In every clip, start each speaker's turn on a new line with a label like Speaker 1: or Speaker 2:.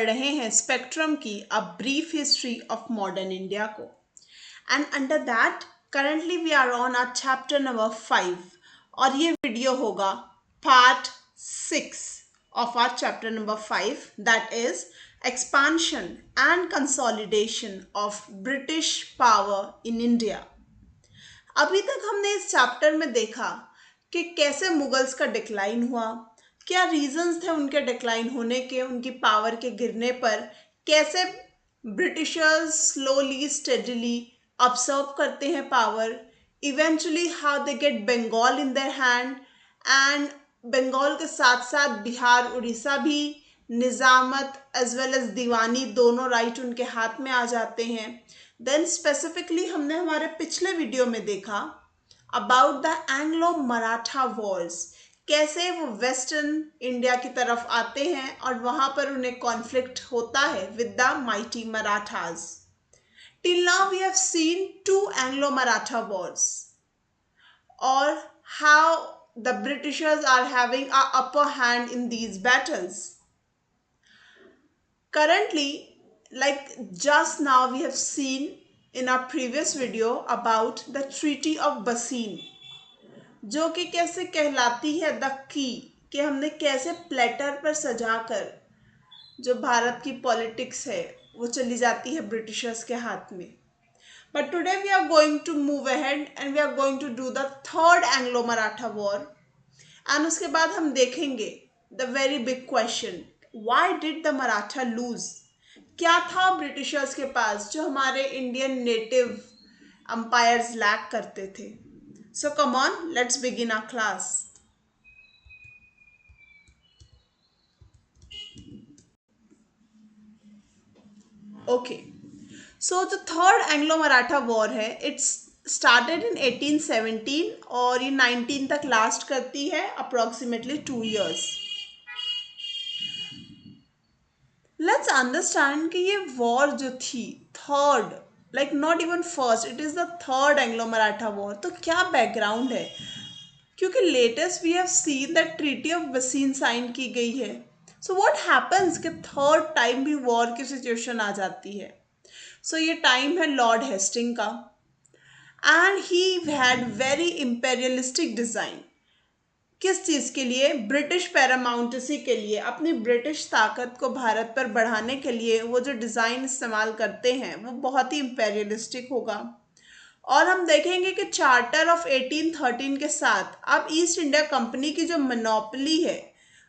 Speaker 1: पढ़ रहे हैं स्पेक्ट्रम की a brief history of modern India को। And under that currently we are on our chapter number 5 और ये वीडियो होगा part 6 of our chapter number 5, that is expansion and consolidation of British power in India। अभी तक हमने इस chapter में देखा कि कैसे मुगल्स का डिक्लाइन हुआ, क्या रीजंस थे उनके डिक्लाइन होने के, उनकी पावर के गिरने पर, कैसे ब्रिटिशर्स स्लोली स्टेडीली ऑब्जर्व करते हैं power, eventually how they get Bengal in their hand, and Bengal के साथ साथ बिहार उड़ीसा भी, Nizamat as well as Diwani दोनों राइट उनके हाथ में आ जाते हैं। देन स्पेसिफिकली हमने हमारे पिछले वीडियो में देखा about the Anglo Maratha Wars, कैसे वो वेस्टर्न इंडिया की तरफ आते हैं और वहां पर उन्हें कॉन्फ्लिक्ट होता है with the mighty Marathas. Till now we have seen 2 Anglo Maratha wars और how the Britishers are having an upper hand in these battles. Currently, like just now we have seen in our previous video about the Treaty of Bassein, जो कि कैसे कहलाती है the key, कि हमने कैसे platter पर सजाकर जो भारत की पॉलिटिक्स है वो चली जाती है ब्रिटिशर्स के हाथ में। But today we are going to move ahead and we are going to do the third Anglo-Maratha war. And उसके बाद हम देखेंगे the very big question, why did the Maratha lose? क्या था ब्रिटिशर्स के पास जो हमारे इंडियन नेटिव अंपायर्स लैक करते थे? So come on, let's begin our class. Okay. सो जो थर्ड एंग्लो मराठा वॉर है इट्स स्टार्टेड इन 1817 और ये 19 तक लास्ट करती है, अप्रोक्सीमेटली 2 years। लेट्स अंडरस्टैंड कि ये वॉर जो थी third, like not even first, it is the third Anglo Maratha war. तो क्या बैकग्राउंड है? क्योंकि latest we have seen the treaty of Bassein sign की गई है। सो व्हाट हैपन्स कि थर्ड टाइम भी वॉर की सिचुएशन आ जाती है। सो ये टाइम है लॉर्ड हेस्टिंग का and he had very imperialistic design. किस चीज़ के लिए? ब्रिटिश पैरामाउंटेसी के लिए, अपनी ब्रिटिश ताकत को भारत पर बढ़ाने के लिए वो जो डिज़ाइन इस्तेमाल करते हैं वो बहुत ही इम्पेरियलिस्टिक होगा। और हम देखेंगे कि चार्टर ऑफ 1813 के साथ अब ईस्ट इंडिया कंपनी की जो मोनोपोली है,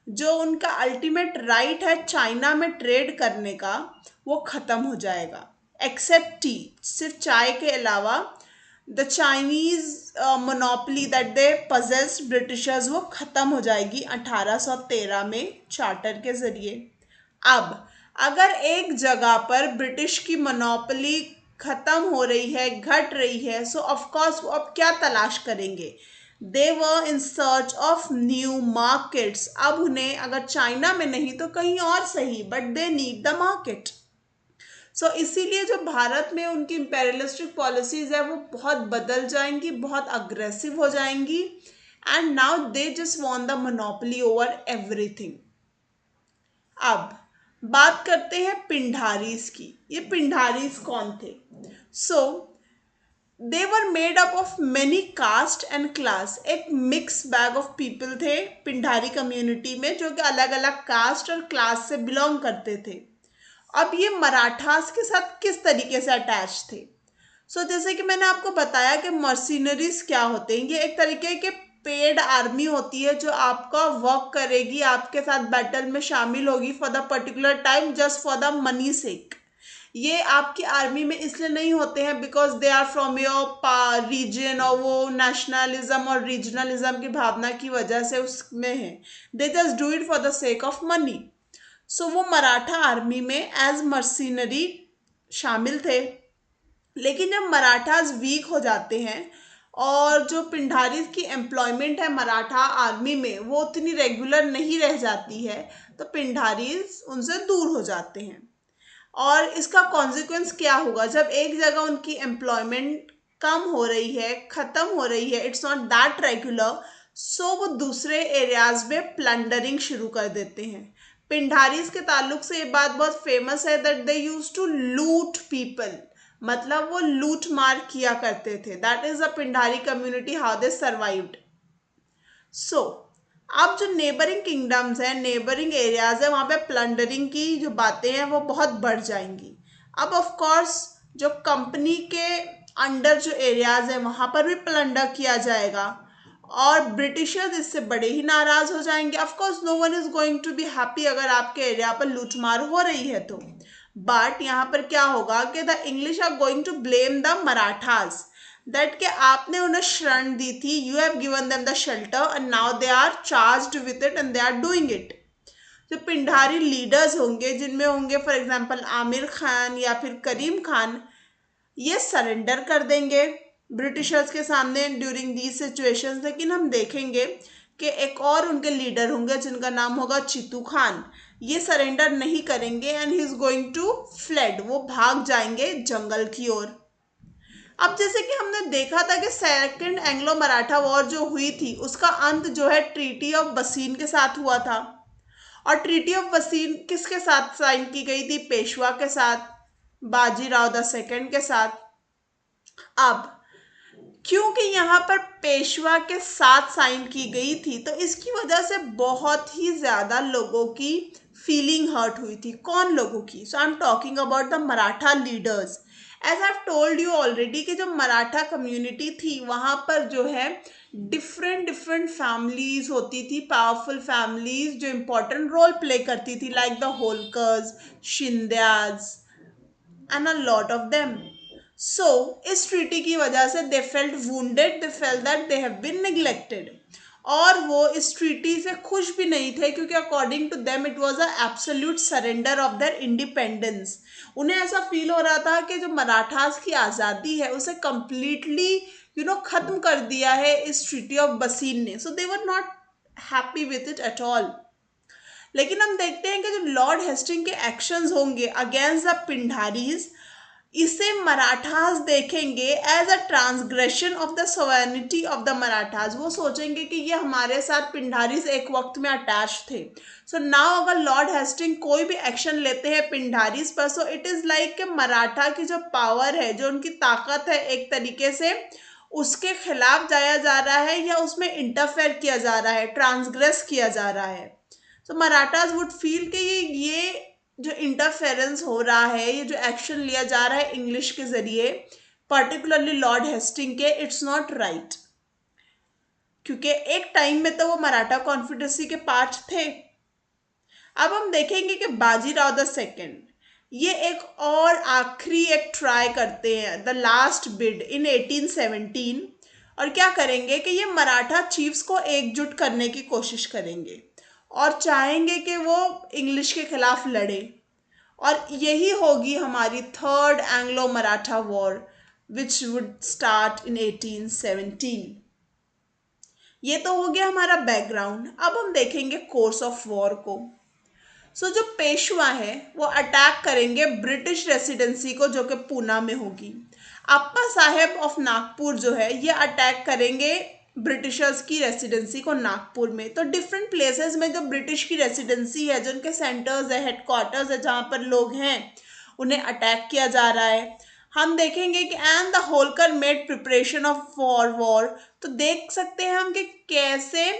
Speaker 1: जो उनका अल्टीमेट राइट है चाइना में ट्रेड करने का, वो ख़त्म हो जाएगा। एक्सेप्ट टी, सिर्फ चाय के अलावा the Chinese monopoly that they possessed Britishers वो ख़त्म हो जाएगी 1813 में चार्टर के ज़रिए। अब अगर एक जगह पर ब्रिटिश की मोनोपोली ख़त्म हो रही है, घट रही है, सो ऑफकोर्स वो अब क्या तलाश करेंगे? They were in search of new markets. अब उन्हें अगर चाइना में नहीं तो कहीं और सही, but they need the market. So इसीलिए जो भारत में उनकी इम्पेरियलिस्टिक पॉलिसीज है वो बहुत बदल जाएंगी, बहुत अग्रेसिव हो जाएंगी, and now they just want the monopoly over everything. अब बात करते हैं पिंडारीज की। ये पिंडारीज कौन थे? So they were made up of many caste and class. एक मिक्स बैग ऑफ पीपल थे पिंडारी कम्युनिटी में, जो कि अलग अलग कास्ट और क्लास से बिलोंग करते थे। अब ये मराठास के साथ किस तरीके से अटैच थे? सो जैसे कि मैंने आपको बताया कि मर्सिनरीज क्या होते हैं, ये एक तरीके के पेड आर्मी होती है जो आपका वर्क करेगी, आपके साथ बैटल में शामिल होगी for the particular time, just for the money sake. ये आपकी आर्मी में इसलिए नहीं होते हैं because they are from your region, और वो नेशनलिज्म और रीजनलिज्म की भावना की वजह से उसमें है। They just do it for the sake of money. So वो मराठा आर्मी में एज मर्सिनरी शामिल थे। लेकिन जब मराठाज वीक हो जाते हैं और जो पिंडारी की एम्प्लॉयमेंट है मराठा आर्मी में वो उतनी रेगुलर नहीं रह जाती है, तो पिंडारीज उनसे दूर हो जाते हैं। और इसका कॉन्सिक्वेंस क्या होगा? जब एक जगह उनकी एम्प्लॉयमेंट कम हो रही है, ख़त्म हो रही है, इट्स नॉट दैट रेगुलर, सो वो दूसरे एरियाज में प्लंडरिंग शुरू कर देते हैं। पिंडारीज के ताल्लुक से ये बात बहुत फेमस है that they use to loot people, मतलब वो लूट मार किया करते थे। That is the Pindari community, how they survived. So अब जो नेबरिंग किंगडम्स हैं, नेबरिंग एरियाज है, वहां पे प्लंडरिंग की जो बातें हैं वो बहुत बढ़ जाएंगी। अब ऑफ कोर्स जो कंपनी के अंडर जो एरियाज है वहां पर भी प्लंडर किया जाएगा, और ब्रिटिशर्स इससे बड़े ही नाराज हो जाएंगे। Of course no one is going to be happy अगर आपके एरिया पर लूटमार हो रही है तो। बट यहाँ पर क्या होगा कि the English are going to blame the Marathas, that के आपने उन्हें शरण दी थी, you have given them the shelter and now they are charged with it and they are doing it. जो पिंडारी लीडर्स होंगे, जिनमें होंगे फॉर एग्जांपल आमिर खान या फिर करीम खान, ये सरेंडर कर देंगे ब्रिटिशर्स के सामने ड्यूरिंग दी सिचुएशंस। लेकिन हम देखेंगे कि एक और उनके लीडर होंगे जिनका नाम होगा चीतू खान, ये सरेंडर नहीं करेंगे and he is going to fled, वो भाग जाएंगे जंगल की ओर। अब जैसे कि हमने देखा था कि सेकंड एंग्लो मराठा वॉर जो हुई थी उसका अंत जो है ट्रीटी ऑफ बसीन के साथ हुआ था। और ट्रीटी ऑफ बसीन किसके साथ साइन की गई थी? पेशवा के साथ, बाजीराव द सेकंड के साथ। अब क्योंकि यहाँ पर पेशवा के साथ साइन की गई थी तो इसकी वजह से बहुत ही ज्यादा लोगों की फीलिंग हर्ट हुई थी। कौन लोगों की? So I am talking about the Maratha leaders. As I told you already कि जो मराठा कम्युनिटी थी वहां पर जो है डिफरेंट डिफरेंट फैमिलीज होती थी, पावरफुल फैमिलीज जो इंपॉर्टेंट रोल प्ले करती थी, like the Holkars, Scindias and a lot of them. So इस ट्रीटी की वजह से they felt wounded, they felt that they have been neglected, और वो इस ट्रीटी से खुश भी नहीं थे क्योंकि according to them it was a absolute surrender of their independence. उन्हें ऐसा फील हो रहा था कि जो मराठास की आज़ादी है उसे कंप्लीटली खत्म कर दिया है इस ट्रीटी ऑफ बसीन ने। So they were not happy with it at all. लेकिन हम देखते हैं कि जो लॉर्ड हेस्टिंग के एक्शंस होंगे अगेंस्ट द पिंडारीज, इसे मराठास देखेंगे as a transgression of the sovereignty of the Marathas. वो सोचेंगे कि ये हमारे साथ पिंडारीज एक वक्त में अटैच थे। सो नाउ अगर लॉर्ड हेस्टिंग कोई भी एक्शन लेते हैं पिंडारीज पर, सो इट इज लाइक कि मराठा की जो पावर है, जो उनकी ताकत है, एक तरीके से उसके खिलाफ जाया जा रहा है या उसमें इंटरफेयर किया जा रहा है, ट्रांसग्रेस किया जा रहा है। तो मराठास वुड फील कि ये जो इंटरफेरेंस हो रहा है, ये जो एक्शन लिया जा रहा है इंग्लिश के जरिए, पर्टिकुलरली लॉर्ड हेस्टिंग के, इट्स नॉट राइट। क्योंकि एक टाइम में तो वो मराठा कॉन्फिडेंसी के पार्ट थे। अब हम देखेंगे कि बाजीराव द सेकंड ये एक और आखिरी एक ट्राई करते हैं, द लास्ट बिड इन 1817। और क्या करेंगे कि ये मराठा चीफ्स को एकजुट करने की कोशिश करेंगे और चाहेंगे कि वो इंग्लिश के खिलाफ लड़े। और यही होगी हमारी third Anglo Maratha war which would start in 1817। ये तो हो गया हमारा बैकग्राउंड। अब हम देखेंगे कोर्स ऑफ वॉर को। सो जो पेशवा है वो अटैक करेंगे ब्रिटिश रेसिडेंसी को जो कि पूना में होगी। अप्पा साहेब ऑफ नागपुर जो है ये अटैक करेंगे ब्रिटिशर्स की रेसिडेंसी को नागपुर में। तो डिफरेंट प्लेसेस में जो ब्रिटिश की रेसिडेंसी है, जो उनके सेंटर्स है, हेडक्वार्टर्स है, जहाँ पर लोग हैं, उन्हें अटैक किया जा रहा है। हम देखेंगे कि and the Holkar made preparation of for war. तो देख सकते हैं हम कि कैसे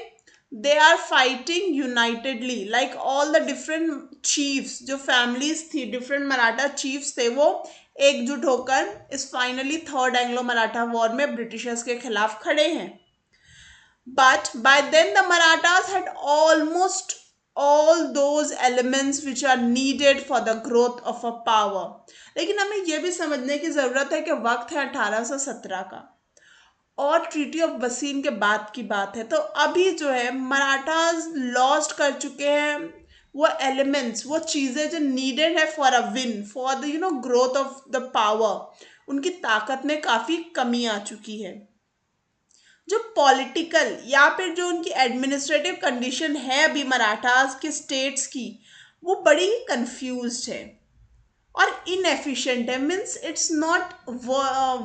Speaker 1: they are fighting unitedly, like all the different chiefs, जो फैमिलीज थी, डिफरेंट मराठा चीफ्स थे, वो एकजुट होकर इस finally third Anglo Maratha war में ब्रिटिशर्स के खिलाफ खड़े हैं। But by then the Marathas had almost all those elements which are needed for the growth of a power. लेकिन हमें यह भी समझने की ज़रूरत है कि वक्त है 1817 का और ट्रीटी ऑफ बसीन के बाद की बात है। तो अभी जो है मराठास लॉस्ट कर चुके हैं वो एलिमेंट्स, वो चीज़ें जो नीडेड है for a win, for the growth of the power. उनकी ताकत में काफ़ी कमी आ चुकी है। जो पॉलिटिकल या फिर जो उनकी एडमिनिस्ट्रेटिव कंडीशन है अभी मराठास के स्टेट्स की, वो बड़ी कंफ्यूज्ड है और इनएफिशिएंट है। Means it's not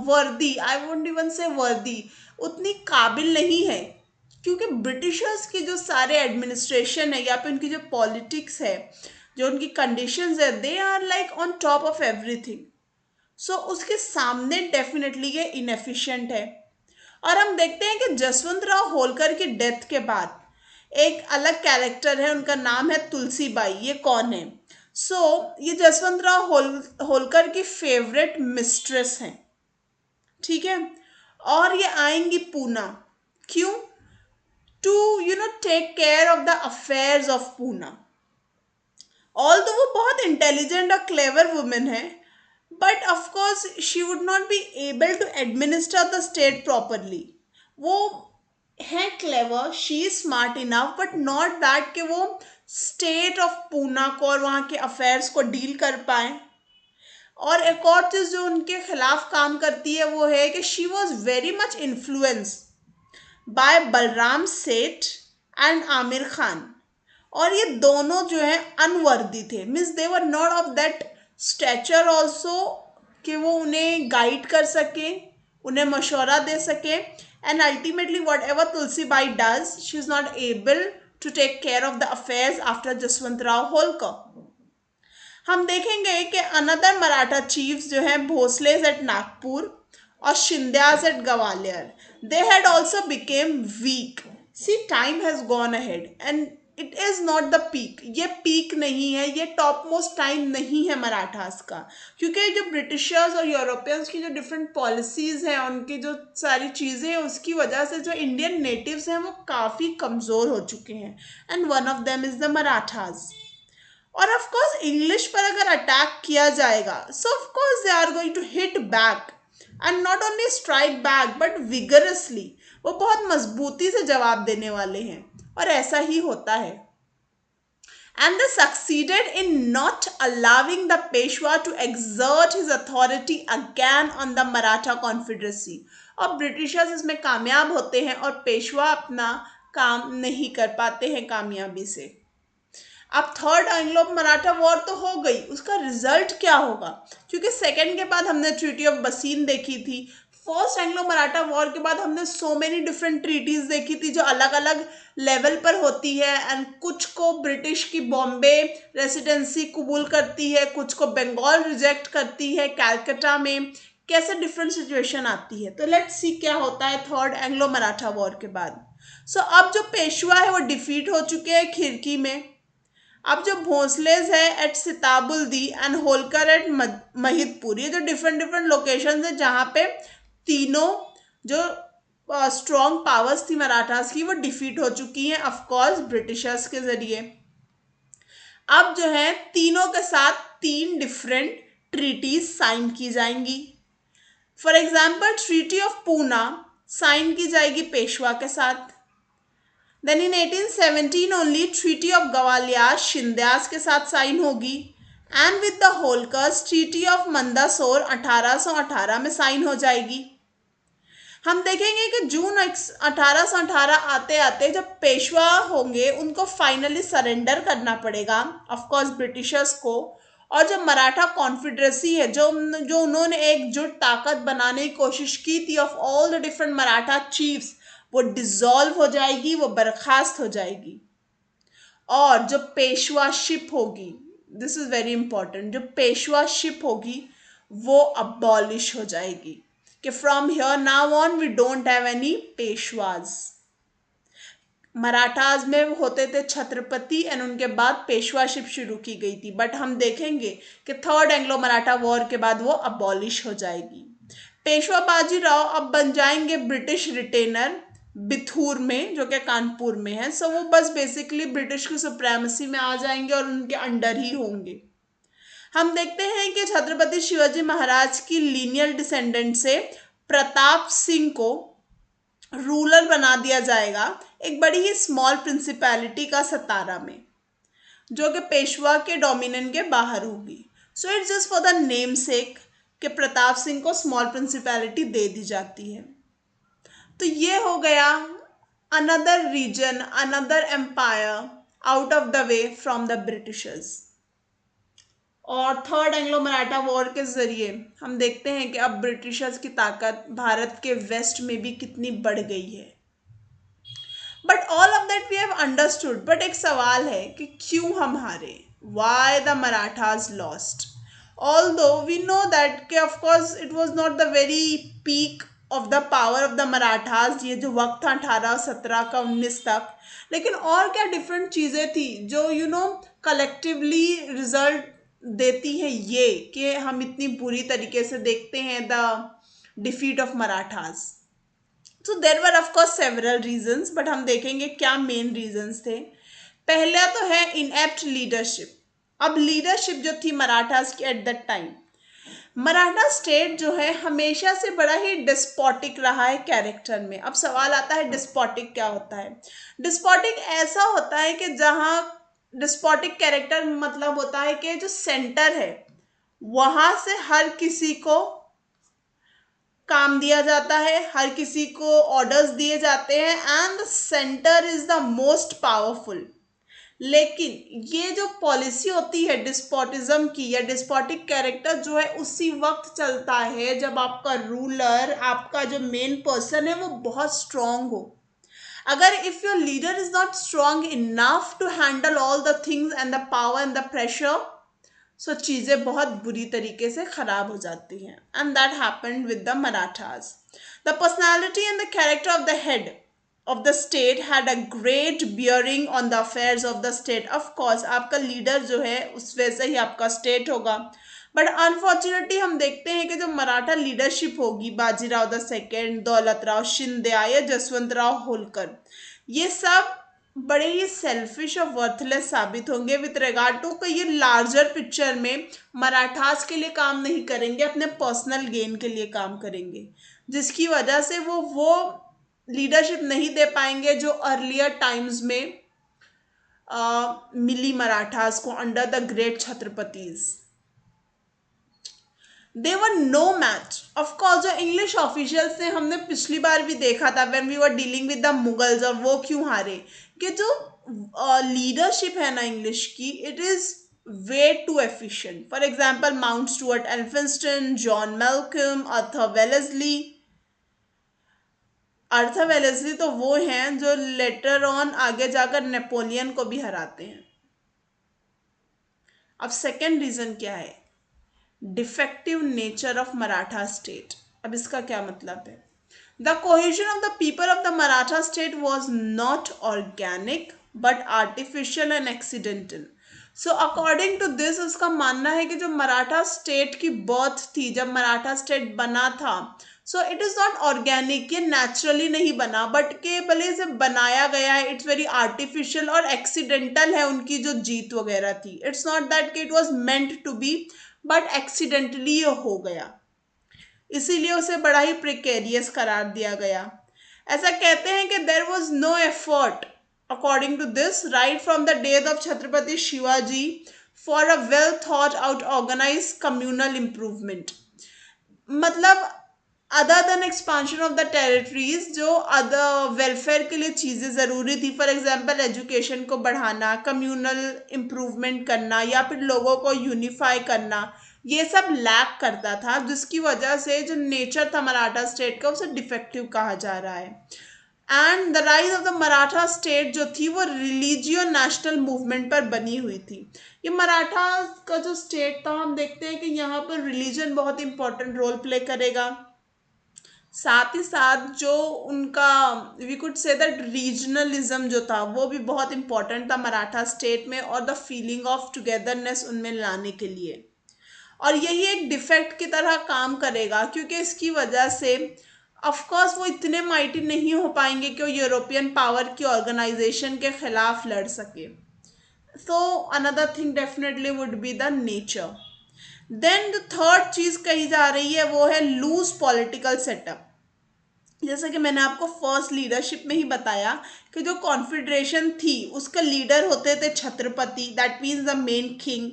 Speaker 1: worthy, I won't even से वर्दी, उतनी काबिल नहीं है क्योंकि ब्रिटिशर्स की जो सारे एडमिनिस्ट्रेशन है या फिर उनकी जो पॉलिटिक्स है, जो उनकी कंडीशंस है, they are like on top of everything. So उसके सामने डेफिनेटली ये इनएफिशिएंट है। और हम देखते हैं कि जसवंत राव होलकर की डेथ के बाद एक अलग कैरेक्टर है, उनका नाम है तुलसीबाई। ये कौन है? ये जसवंत राव होलकर की फेवरेट मिस्ट्रेस हैं, ठीक है। और ये आएंगी पूना, क्यों? To take care of the affairs of Poona. All तो वो बहुत इंटेलिजेंट और क्लेवर वुमेन है, but of course she would not be able to administer the state properly. वो है clever, she is smart enough, but not that कि वो state of Poona को और वहाँ के अफेयर्स को डील कर पाए। और एक और चीज़ जो उनके खिलाफ काम करती है वो है कि she was very much influence by Balram सेठ एंड आमिर खान। और ये दोनों जो है अनवर्दी थे, means they were not of that stature also कि वो उन्हें गाइड कर सके, उन्हें मशवरा दे सके। And ultimately whatever Tulsibai does, she is not able to take care of the affairs after Jaswant Rao Holkar. हम देखेंगे कि अनदर मराठा चीफ्स जो हैं भोसलेज एट नागपुर और Scindias at Gwalior, they had also became weak. See time has gone ahead and it is not the peak. ये peak नहीं है, ये टॉप मोस्ट टाइम नहीं है मराठास का, क्योंकि जो ब्रिटिशर्स और यूरोपियंस की जो डिफरेंट पॉलिसीज़ हैं, उनकी जो सारी चीज़ें हैं, उसकी वजह से जो इंडियन नेटिव्स हैं वो काफ़ी कमज़ोर हो चुके हैं। And one of them is the Marathas. और ऑफ कोर्स इंग्लिश पर अगर अटैक किया जाएगा, so of course they are going to hit back and not only strike back but vigorously. वो बहुत मजबूती से जवाब देने वाले हैं, और ऐसा ही होता है। And they succeeded in not allowing the Peshwa to exert his authority again on the Maratha Confederacy. और ब्रिटिशर्स इसमें कामयाब होते हैं और पेशवा अपना काम नहीं कर पाते हैं कामयाबी से। अब थर्ड एंग्लो मराठा वॉर तो हो गई, उसका रिजल्ट क्या होगा? क्योंकि सेकेंड के बाद हमने ट्रीटी ऑफ बसीन देखी थी, फर्स्ट एंग्लो मराठा वॉर के बाद हमने सो मेनी डिफरेंट ट्रीटीज देखी थी जो अलग अलग लेवल पर होती है। एंड कुछ को ब्रिटिश की बॉम्बे रेसिडेंसी कबूल करती है, कुछ को बंगाल रिजेक्ट करती है, कैलकाटा में कैसे डिफरेंट सिचुएशन आती है। तो लेट्स सी क्या होता है थर्ड एंग्लो मराठा वॉर के बाद। अब जो पेशवा है वो डिफीट हो चुके हैं खिड़की में। अब जो भोसलेज है at Sitabuldi and Holkar at Mahidpur, ये जो डिफरेंट डिफरेंट लोकेशन है जहाँ पे तीनों जो स्ट्रॉन्ग पावर्स थी मराठास की वो डिफीट हो चुकी हैं ऑफकोर्स ब्रिटिशर्स के जरिए। अब जो है तीनों के साथ तीन डिफरेंट ट्रीटीज साइन की जाएंगी। For example treaty of Poona sign की जाएगी पेशवा के साथ। Then in 1817 only treaty of Gwalior Scindias के साथ साइन होगी। And with the Holkars treaty of Mandsaur 1818 में साइन हो जाएगी। हम देखेंगे कि जून 1818 आते आते जब पेशवा होंगे उनको फाइनली सरेंडर करना पड़ेगा ऑफकोर्स ब्रिटिशर्स को। और जो मराठा कॉन्फेडरेसी है, जो जो उन्होंने एकजुट ताकत बनाने की कोशिश की थी of all the different Maratha chiefs, वो डिसॉल्व हो जाएगी, वो बर्खास्त हो जाएगी। और जो पेशवाशिप होगी, दिस इज वेरी इंपॉर्टेंट, जो पेशवाशिप होगी वो अबॉलिश हो जाएगी कि from here now on we don't have any Peshwas. Marathas में होते थे छत्रपति एंड उनके बाद पेशवाशिप शुरू की गई थी, बट हम देखेंगे कि थर्ड एंग्लो मराठा वॉर के बाद वो अबॉलिश हो जाएगी। पेशवा बाजीराव अब बन जाएंगे ब्रिटिश रिटेनर बिथूर में, जो कि कानपुर में है। वो बस बेसिकली ब्रिटिश की सुप्रीमेसी में आ जाएंगे और उनके अंडर ही होंगे। हम देखते हैं कि छत्रपति शिवाजी महाराज की लीनियल डिसेंडेंट से प्रताप सिंह को रूलर बना दिया जाएगा एक बड़ी ही स्मॉल प्रिंसिपैलिटी का सतारा में, जो कि पेशवा के डोमिनेंट के बाहर होगी। It's just for the name सेक कि प्रताप सिंह को स्मॉल प्रिंसिपैलिटी दे दी जाती है। तो ये हो गया another reason, another empire out of the way from the Britishers. और थर्ड एंग्लो मराठा वॉर के जरिए हम देखते हैं कि अब ब्रिटिशर्स की ताकत भारत के वेस्ट में भी कितनी बढ़ गई है। But all of that we have understood, but एक सवाल है कि क्यों हम हारे, why the Marathas lost, although we know that कि of course it was not the very peak of the power of the Marathas, ये जो वक्त था 1817 का 19 तक, लेकिन और क्या डिफरेंट चीज़ें थी जो कलेक्टिवली रिजल्ट देती हैं ये कि हम इतनी बुरी तरीके से देखते हैं the defeat of Marathas. So there were of course several reasons, but हम देखेंगे क्या मेन रीजंस थे। पहला तो है इनएप्ट लीडरशिप। अब लीडरशिप जो थी मराठास की at that time, Maratha state जो है हमेशा से बड़ा ही डिस्पोटिक रहा है कैरेक्टर में। अब सवाल आता है डिस्पोटिक क्या होता है। डिस्पोटिक ऐसा होता है कि जहाँ डिस्पोटिक कैरेक्टर मतलब होता है कि जो सेंटर है वहां से हर किसी को काम दिया जाता है, हर किसी को ऑर्डर्स दिए जाते हैं, and the centre is the most powerful. लेकिन ये जो पॉलिसी होती है डिस्पोटिज्म की या डिस्पोटिक कैरेक्टर जो है उसी वक्त चलता है जब आपका रूलर, आपका जो मेन पर्सन है वो बहुत स्ट्रांग हो। अगर if your leader is not strong enough to handle all the things and the power and the pressure, so चीज़ें बहुत बुरी तरीके से ख़राब हो जाती हैं, and that happened with the Marathas. The personality and the character of the head of the state had a great bearing on the affairs of the state. of course आपका लीडर जो है उस वैसे ही आपका स्टेट होगा, बट अनफॉर्चुनेटली हम देखते हैं कि जो मराठा लीडरशिप होगी, बाजीराव द सेकेंड, दौलत राव शिंदे या जसवंत राव होलकर, ये सब बड़े ही सेल्फिश और वर्थलेस साबित होंगे विथ रिगार्ड टू कि ये लार्जर पिक्चर में मराठास के लिए काम नहीं करेंगे, अपने पर्सनल गेन के लिए काम करेंगे, जिसकी वजह से वो लीडरशिप नहीं दे पाएंगे जो अर्लियर टाइम्स में मिली मराठास को under the great Chhatrapatis. They were no match. Of course जो इंग्लिश ऑफिशियल्स ने, हमने पिछली बार भी देखा था when we were dealing with the Mughals, और वो क्यों हारे, कि जो लीडरशिप है ना इंग्लिश की, it is way too efficient. For example Mount Stuart Elphinstone, John Malcolm, Arthur Wellesley. Arthur Wellesley तो वो हैं जो लेटर ऑन आगे जाकर नेपोलियन को भी हराते हैं। अब सेकेंड रीजन क्या है, defective nature of Maratha state. अब इसका क्या मतलब है, the cohesion of the people of the Maratha state was not organic but artificial and accidental. So according to this उसका मानना है कि जो मराठा स्टेट की बर्थ थी, जब मराठा स्टेट बना था, so it is not organic, ये नेचुरली नहीं बना, बट के भले इसे बनाया गया है, इट्स वेरी आर्टिफिशियल और एक्सीडेंटल है उनकी जो जीत वगैरह थी। इट्स नॉट दैट कि it was meant to be, but accidentally ये हो गया, इसीलिए उसे बड़ा ही प्रिकेरियस करार दिया गया। ऐसा कहते हैं कि there was no effort according to this right from the days of Chhatrapati Shivaji for a well thought out organize communal improvement. मतलब other than expansion of the territories, जो अदर वेलफेयर के लिए चीज़ें ज़रूरी थी, फॉर एग्जांपल एजुकेशन को बढ़ाना, communal improvement करना, या फिर लोगों को यूनिफाई करना, ये सब लैक करता था, जिसकी वजह से जो नेचर था मराठा स्टेट का उसे डिफेक्टिव कहा जा रहा है। And the rise of the Maratha state जो थी वो रिलीजियो नेशनल मूवमेंट पर बनी हुई थी। ये मराठा का जो स्टेट था, हम देखते हैं कि यहाँ पर रिलीजन बहुत इंपॉर्टेंट रोल प्ले करेगा, साथ ही साथ जो उनका we could say that regionalism जो था वो भी बहुत इंपॉर्टेंट था मराठा स्टेट में, और द फीलिंग ऑफ टुगेदरनेस उनमें लाने के लिए। और यही एक डिफेक्ट की तरह काम करेगा, क्योंकि इसकी वजह से ऑफ कोर्स वो इतने माइटी नहीं हो पाएंगे कि वो यूरोपियन पावर की ऑर्गेनाइजेशन के खिलाफ लड़ सके। So another thing definitely would be the nature. Then जो थर्ड चीज कही जा रही है वो है लूज पॉलिटिकल सेटअप। जैसे कि मैंने आपको फर्स्ट लीडरशिप में ही बताया कि जो कॉन्फेडरेशन थी उसका लीडर होते थे Chhatrapati, that means the main king,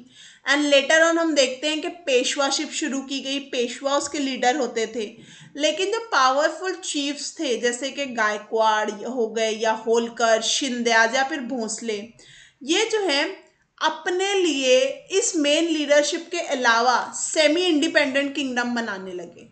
Speaker 1: and later on हम देखते हैं कि पेशवाशिप शुरू की गई, पेशवा उसके लीडर होते थे। लेकिन जो पावरफुल चीफ्स थे जैसे कि गायकवाड़ हो गए या होलकर, शिंदयाज या फिर भोंसले, ये जो है अपने लिए इस मेन लीडरशिप के अलावा सेमी इंडिपेंडेंट किंगडम बनाने लगे।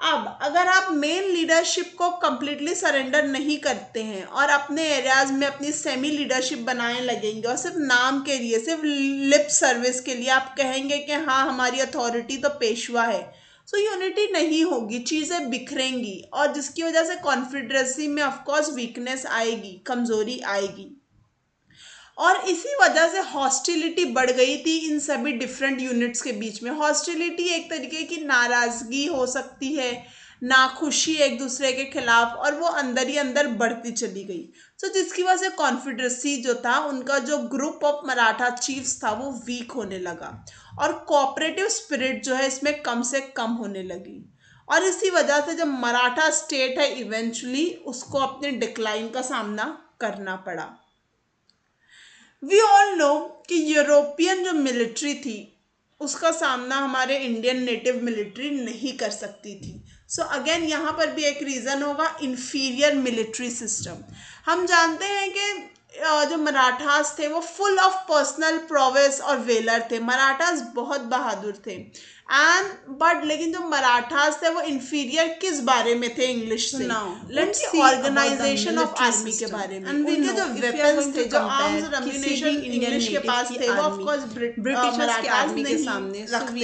Speaker 1: अब अगर आप मेन लीडरशिप को कंप्लीटली सरेंडर नहीं करते हैं और अपने एरियाज में अपनी सेमी लीडरशिप बनाने लगेंगे और सिर्फ नाम के लिए, सिर्फ लिप सर्विस के लिए आप कहेंगे कि हाँ हमारी अथॉरिटी तो पेशवा है, सो यूनिटी नहीं होगी, चीज़ें बिखरेंगी और जिसकी वजह से कॉन्फिडरेंसी में ऑफकोर्स वीकनेस आएगी, कमजोरी आएगी। और इसी वजह से हॉस्टिलिटी बढ़ गई थी इन सभी डिफरेंट यूनिट्स के बीच में। हॉस्टिलिटी एक तरीके की नाराजगी हो सकती है, नाखुशी एक दूसरे के खिलाफ, और वो अंदर ही अंदर बढ़ती चली गई। तो जिसकी वजह से कॉन्फिडरेंसी जो था, उनका जो ग्रुप ऑफ मराठा चीफ्स था वो वीक होने लगा और कोऑपरेटिव स्पिरिट जो है इसमें कम से कम होने लगी। और इसी वजह से जो मराठा स्टेट है इवेंचुअली उसको अपने डिक्लाइन का सामना करना पड़ा। वी ऑल नो कि यूरोपियन जो मिलिट्री थी उसका सामना हमारे इंडियन नेटिव मिलिट्री नहीं कर सकती थी। सो अगेन यहाँ पर भी एक रीज़न होगा, इन्फीरियर मिलिट्री सिस्टम। हम जानते हैं कि जो मराठास थे वो फुल ऑफ पर्सनल प्रोवेस और वेलर थे। मराठास बहुत बहादुर थे एंड बट लेकिन जो मराठास थे वो इन्फीरियर किस बारे में थे इंग्लिश से? उनकी ऑर्गेनाइजेशन ऑफ आर्मी के बारे में, उनके जो वेपन्स थे, जो आर्म्स और अम्यूनिशन इंग्लिश के पास थे वो ऑफ कोर्स ब्रिटिशर्स के आर्मी के सामने रखते थे।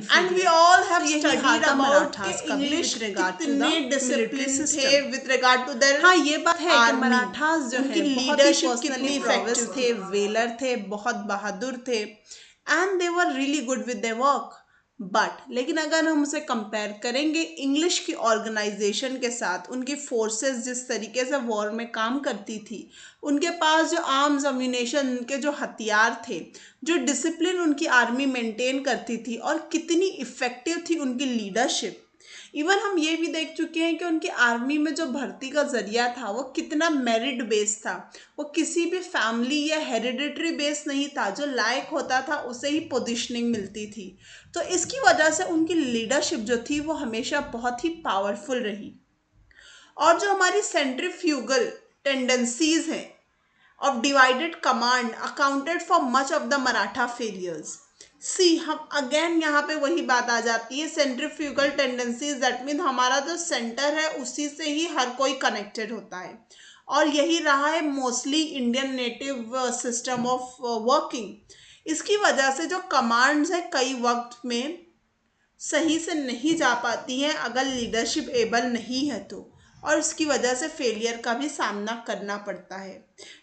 Speaker 1: And we all have studied about English कितने डिसिप्लिन थे विद रिगार्ड टू देयर।
Speaker 2: हाँ ये बात है कि मराठास जो
Speaker 1: उनकी
Speaker 2: है
Speaker 1: लीडरशिप कितनी इफेक्टिव
Speaker 2: थे, वेलर थे, बहुत बहादुर थे
Speaker 1: and they were really good with their work. But लेकिन अगर हम उसे कंपेयर करेंगे इंग्लिश की ऑर्गेनाइजेशन के साथ, उनकी फोर्सेस जिस तरीके से वॉर में काम करती थी, उनके पास जो आर्म्स अम्यूनेशन, उनके जो हथियार थे, जो डिसिप्लिन उनकी आर्मी मेंटेन करती थी और कितनी इफेक्टिव थी उनकी लीडरशिप। इवन हम ये भी देख चुके हैं कि उनकी आर्मी में जो भर्ती का जरिया था वो कितना मेरिट बेस्ड था। वो किसी भी फैमिली या हेरिडिटरी बेस नहीं था, जो लायक होता था उसे ही पोजीशनिंग मिलती थी। तो इसकी वजह से उनकी लीडरशिप जो थी वो हमेशा बहुत ही पावरफुल रही। और जो हमारी सेंट्रीफ्यूगल टेंडेंसीज हैं of divided command accounted for much of the Maratha failures. सी हम अगेन यहाँ पे वही बात आ जाती है, सेंट्रीफ्यूगल टेंडेंसीज, दैट मीन हमारा जो सेंटर है उसी से ही हर कोई कनेक्टेड होता है और यही रहा है mostly Indian native system of working. इसकी वजह से जो कमांड्स है कई वक्त में सही से नहीं जा पाती हैं अगर लीडरशिप एबल नहीं है तो, और इसकी वजह से फेलियर का भी सामना करना पड़ता है।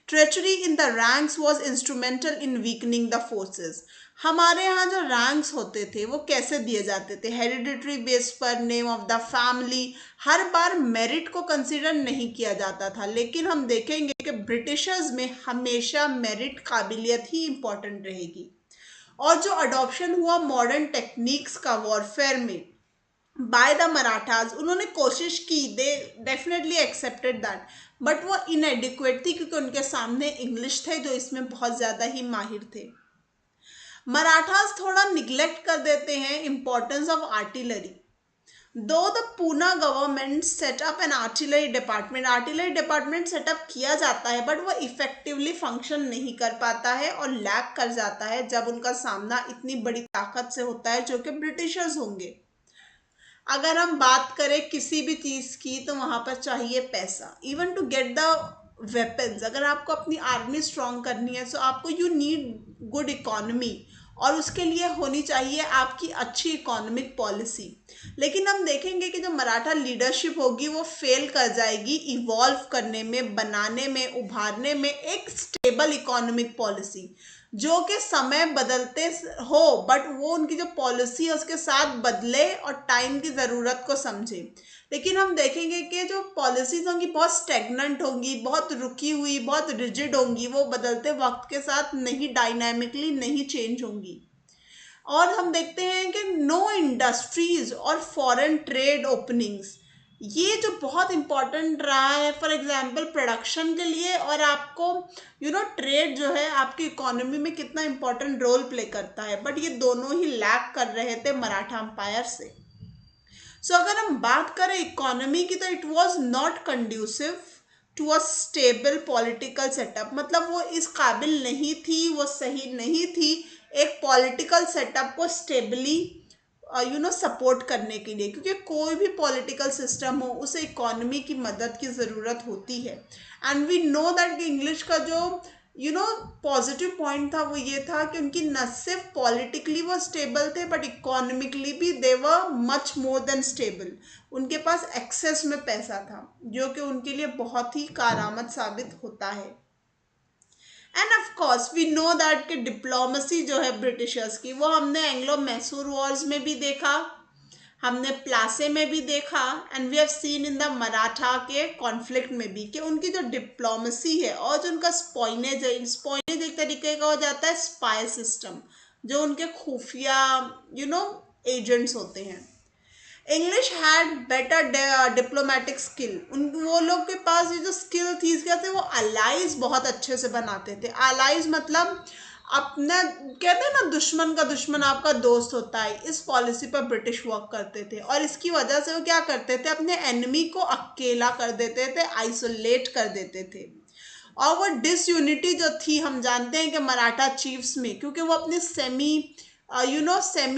Speaker 1: Treachery in the ranks was instrumental in weakening the forces. हमारे यहाँ जो रैंक्स होते थे वो कैसे दिए जाते थे? हेरिडिटरी बेस पर, name of the family, her bar merit को कंसिडर नहीं किया जाता था। लेकिन हम देखेंगे कि ब्रिटिशर्स में हमेशा मेरिट, काबिलियत ही इंपॉर्टेंट रहेगी। और जो अडॉप्शन हुआ मॉडर्न टेक्निक्स का वॉरफेयर में बाय द मराठाज, उन्होंने कोशिश की, they definitely accepted that, but वो इनएडिक्वेट थी क्योंकि उनके सामने इंग्लिश थे जो इसमें बहुत ज़्यादा ही माहिर थे। मराठास थोड़ा निग्लेक्ट कर देते हैं importance of artillery. Though the Poona government setup an artillery department setup किया जाता है बट वो इफेक्टिवली फंक्शन नहीं कर पाता है और लैक कर जाता है जब उनका सामना इतनी बड़ी ताकत से होता है जो कि ब्रिटिशर्स होंगे। अगर हम बात करें किसी भी चीज़ की तो वहाँ पर चाहिए पैसा, even to get the weapons. अगर आपको अपनी आर्मी स्ट्रॉन्ग करनी है तो आपको यू नीड गुड इकोनॉमी और उसके लिए होनी चाहिए आपकी अच्छी इकोनॉमिक पॉलिसी। लेकिन हम देखेंगे कि जो मराठा लीडरशिप होगी वो फेल कर जाएगी इवॉल्व करने में, बनाने में, उभारने में एक स्टेबल इकोनॉमिक पॉलिसी, जो कि समय बदलते हो बट वो उनकी जो पॉलिसी है उसके साथ बदले और टाइम की ज़रूरत को समझे। लेकिन हम देखेंगे कि जो पॉलिसीज होंगी बहुत स्टेगनेंट होंगी, बहुत रुकी हुई, बहुत रिजिड होंगी, वो बदलते वक्त के साथ नहीं, डायनामिकली नहीं चेंज होंगी। और हम देखते हैं कि नो इंडस्ट्रीज और फॉरेन ट्रेड ओपनिंग्स, ये जो बहुत इंपॉर्टेंट रहा है फॉर एग्जांपल प्रोडक्शन के लिए, और आपको ट्रेड जो है आपकी इकोनॉमी में कितना इंपॉर्टेंट रोल प्ले करता है, बट ये दोनों ही लैक कर रहे थे मराठा अंपायर से। सो अगर हम बात करें इकोनॉमी की तो it was not conducive to a stable political setup, मतलब वो इस काबिल नहीं थी, वो सही नहीं थी एक पॉलिटिकल सेटअप को स्टेबली सपोर्ट करने के लिए, क्योंकि कोई भी पॉलिटिकल सिस्टम हो उसे इकोनॉमी की मदद की ज़रूरत होती है। And we know that English का जो पॉजिटिव पॉइंट था वो ये था कि उनकी न सिर्फ पॉलिटिकली वो स्टेबल थे बट इकोनॉमिकली भी they were much more than stable. उनके पास एक्सेस में पैसा था जो कि उनके लिए बहुत ही कारआमद साबित होता है। And of course we know that कि डिप्लोमेसी जो है ब्रिटिशर्स की, वो हमने एंग्लो मैसूर वॉर्स में भी देखा, हमने प्लासे में भी देखा, and we have seen in the Maratha के कॉन्फ्लिक्ट में भी, कि उनकी जो डिप्लोमेसी है और जो उनका स्पॉइनेज है, स्पॉइनेज एक तरीके का हो जाता है स्पाई सिस्टम, जो उनके खुफिया एजेंट्स होते हैं। English had better diplomatic skill, उन वो लोग के पास ये जो स्किल थी क्या थे, वो अलाइज बहुत अच्छे से बनाते थे। अलाइज मतलब अपना, कहते हैं ना दुश्मन का दुश्मन आपका दोस्त होता है, इस पॉलिसी पर ब्रिटिश वर्क करते थे। और इसकी वजह से वो क्या करते थे, अपने एनिमी को अकेला कर देते थे, आइसोलेट कर देते थे। और वो डिसयूनिटी जो थी, हम जानते हैं कि मराठा चीफ्स में, क्योंकि वो अपने सेमी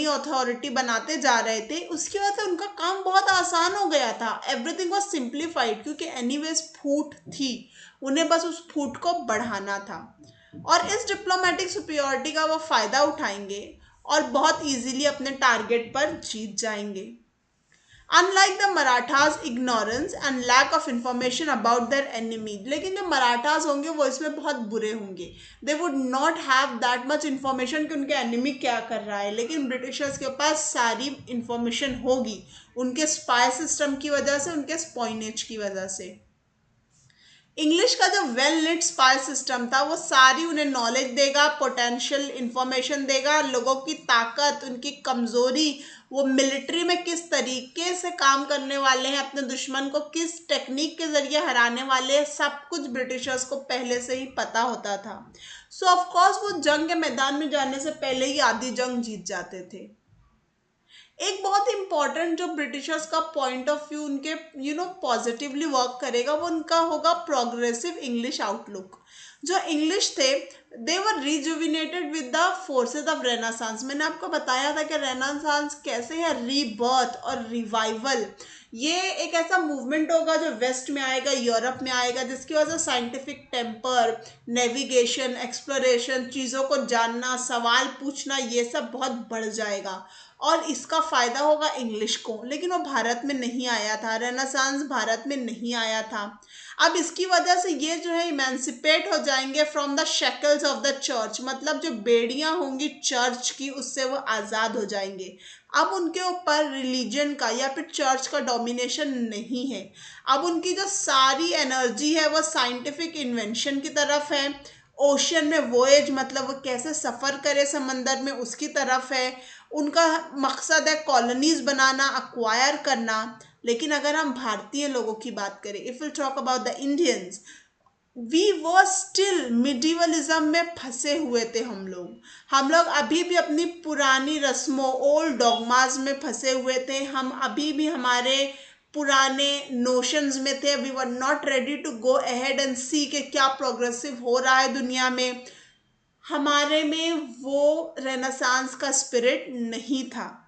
Speaker 1: अथॉरिटी बनाते जा रहे थे, उसकी वजह से उनका काम बहुत आसान हो गया था। एवरीथिंग वॉज सिंप्लीफाइड, क्योंकि एनीवेज फूट थी, उन्हें बस उस फूट को बढ़ाना था। और इस डिप्लोमेटिक सुपीरियरिटी का वो फ़ायदा उठाएंगे और बहुत इजीली अपने टारगेट पर जीत जाएंगे। Unlike the Marathas ignorance and lack of information about their enemy, लेकिन जो मराठास होंगे वो इसमें बहुत बुरे होंगे। They would not have that much information कि उनके एनिमी क्या कर रहा है, लेकिन ब्रिटिशर्स के पास सारी इंफॉर्मेशन होगी, उनके स्पाई सिस्टम की वजह से, उनके स्पॉइनेज की वजह से। इंग्लिश का जो वेल निट स्पाई सिस्टम था वो सारी उन्हें नॉलेज देगा, पोटेंशियल इंफॉर्मेशन देगा, लोगों की ताकत, उनकी कमज़ोरी, वो मिलिट्री में किस तरीके से काम करने वाले हैं, अपने दुश्मन को किस टेक्निक के ज़रिए हराने वाले हैं, सब कुछ ब्रिटिशर्स को पहले से ही पता होता था। सो ऑफ कोर्स वो जंग के मैदान में जाने से पहले ही आधी जंग जीत जाते थे। एक बहुत इंपॉर्टेंट जो ब्रिटिशर्स का पॉइंट ऑफ व्यू उनके पॉजिटिवली वर्क करेगा, वो उनका होगा प्रोग्रेसिव इंग्लिश आउटलुक। जो इंग्लिश थे, they were rejuvenated with the forces of renaissance. मैंने आपको बताया था कि रेनासांस कैसे है, रीबर्थ और रिवाइवल। ये एक ऐसा मूवमेंट होगा जो वेस्ट में आएगा, यूरोप में आएगा, जिसकी वजह से साइंटिफिक टेम्पर, नेविगेशन, एक्सप्लोरेशन, चीज़ों को जानना, सवाल पूछना, ये सब बहुत बढ़ जाएगा। और इसका फ़ायदा होगा इंग्लिश को, लेकिन वो भारत में नहीं आया था, रेनेसांस भारत में नहीं आया था। अब इसकी वजह से ये जो है इमेंसिपेट हो जाएंगे from the shackles of the church, मतलब जो बेड़ियां होंगी चर्च की, उससे वो आज़ाद हो जाएंगे। अब उनके ऊपर रिलीजन का या फिर चर्च का डोमिनेशन नहीं है। अब उनकी जो सारी एनर्जी है वो साइंटिफिक इन्वेंशन की तरफ है, ओशन में वोएज मतलब वो कैसे सफ़र करे समंदर में, उसकी तरफ है। उनका मकसद है कॉलोनीज बनाना, अक्वायर करना। लेकिन अगर हम भारतीय लोगों की बात करें, if will talk about the Indians, we were still medievalism में फंसे हुए थे हम लोग अभी भी अपनी पुरानी रस्मों, ओल्ड डॉगमास में फंसे हुए थे। हम अभी भी हमारे पुराने नोशंस में थे। We were not ready to go ahead and see कि क्या प्रोग्रेसिव हो रहा है दुनिया में। हमारे में वो रेनेसांस का स्पिरिट नहीं था।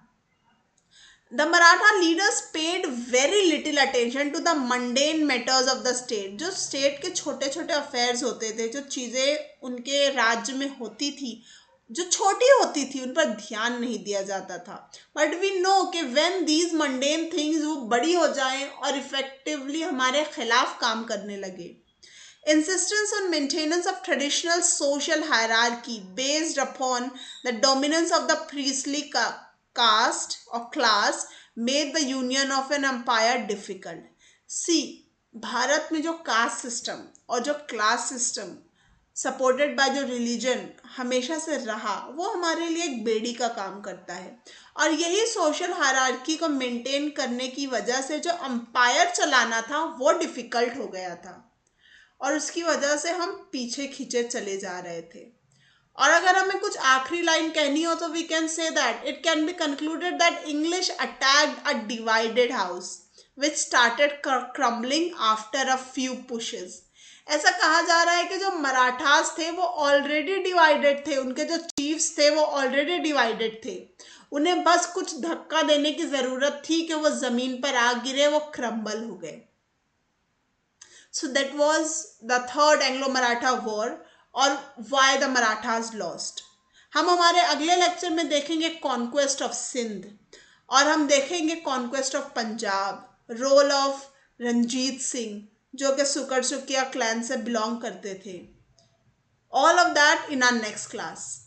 Speaker 1: The Maratha leaders paid very little attention to the mundane matters of the state। जो स्टेट के छोटे छोटे अफेयर्स होते थे, जो चीज़ें उनके राज्य में होती थी, जो छोटी होती थी, उन पर ध्यान नहीं दिया जाता था। बट वी नो कि व्हेन दीज मंडेन थिंग्स वो बड़ी हो जाएं और इफेक्टिवली हमारे खिलाफ काम करने लगे। Insistence on maintenance of traditional social hierarchy based upon the dominance of the priestly caste or class made the union of an empire difficult. See, Bharat में जो कास्ट सिस्टम और जो क्लास सिस्टम सपोर्टेड बाय जो religion हमेशा से रहा, वो हमारे लिए एक बेड़ी का काम करता है। और यही सोशल हायरार्की को मेंटेन करने की वजह से जो अंपायर चलाना था वो डिफ़िकल्ट हो गया था, और उसकी वजह से हम पीछे खींचे चले जा रहे थे। और अगर हमें कुछ आखिरी लाइन कहनी हो तो we can say that it can be concluded that English attacked a divided house which started crumbling after a few pushes. ऐसा कहा जा रहा है कि जो मराठास थे वो ऑलरेडी डिवाइडेड थे, उनके जो चीफ्स थे वो ऑलरेडी डिवाइडेड थे। उन्हें बस कुछ धक्का देने की जरूरत थी कि वो जमीन पर आ गिरे, वो क्रम्बल हो गए। So that was the third Anglo Maratha war और व्हाई द मराठास लॉस्ट। हम हमारे अगले लेक्चर में देखेंगे कॉन्क्वेस्ट ऑफ सिंध, और हम देखेंगे conquest of Punjab, role of Ranjit Singh जो कि सुकर सुकिया क्लैन से बिलोंग करते थे। All of that in our next class.